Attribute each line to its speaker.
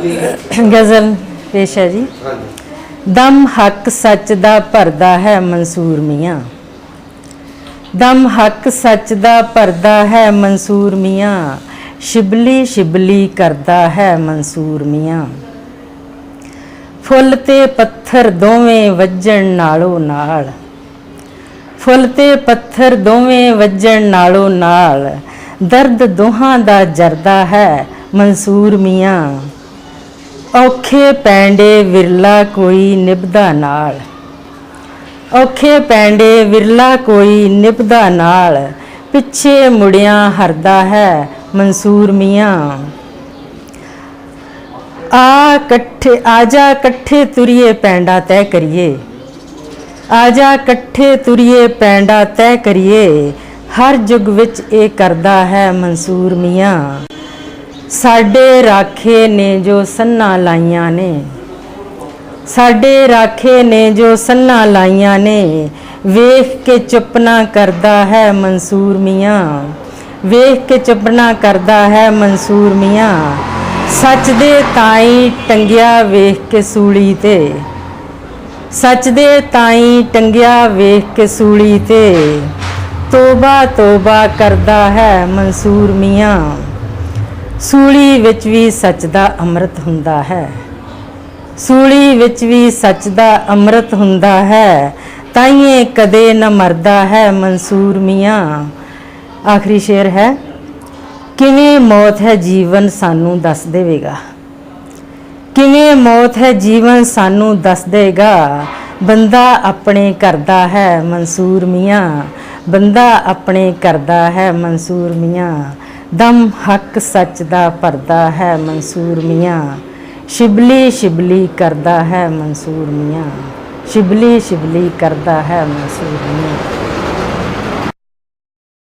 Speaker 1: गज़ल पेश है जी। दम हक सच दा भरदा है मंसूर मियाँ, दम हक सच दा भरदा है मंसूर मियाँ, शिबली शिबली करदा है मंसूर मियाँ। फुल ते पत्थर दोवें वज्जण नालों नाल, फुल ते पत्थर दोवें वज्जण नालों नाल, दर्द दोहां दा जरदा है मंसूर मियाँ। औखे पैंडे विरला कोई निभदा नाल, औखे पैंडे विरला कोई निभदा नाल, पिछे मुड़ियां हरदा है मंसूर मियाँ। आजा कट्ठे तुरिए पैंडा तय करिए, आजा कट्ठे तुरिए पैंडा तय करिए, हर जुग विच ए करदा है मंसूर मियाँ। साडे राखे ने जो सन्ना लाइयां ने, साडे राखे ने जो सन्ना लाइयां ने, वेख के चुप ना करदा है मंसूर मियाँ, वेख के चुप ना करदा है मंसूर मियाँ। सच दे ताई टंगिया वेख के सूली ते, सच दे ताई टंगिया वेख के सूली ते, तोबा तोबा करदा है मंसूर मियाँ। सूली विच भी सच दा अमृत हुंदा है, सूली विच भी सच दा अमृत हुंदा है, ताइए कदे न मरदा है मंसूर मियाँ। आखिरी शेर है, किवें मौत है जीवन सानू दस देवेगा, किवें मौत है जीवन सानू दस देगा, बंदा अपने करदा है मंसूर मियाँ, बंदा अपने करदा है मंसूर मियाँ। दम हक सच दा भरदा है मंसूर मियाँ, शिबली शिबली करदा है मंसूर मियाँ, शिबली शिबली करदा है मंसूर मियाँ।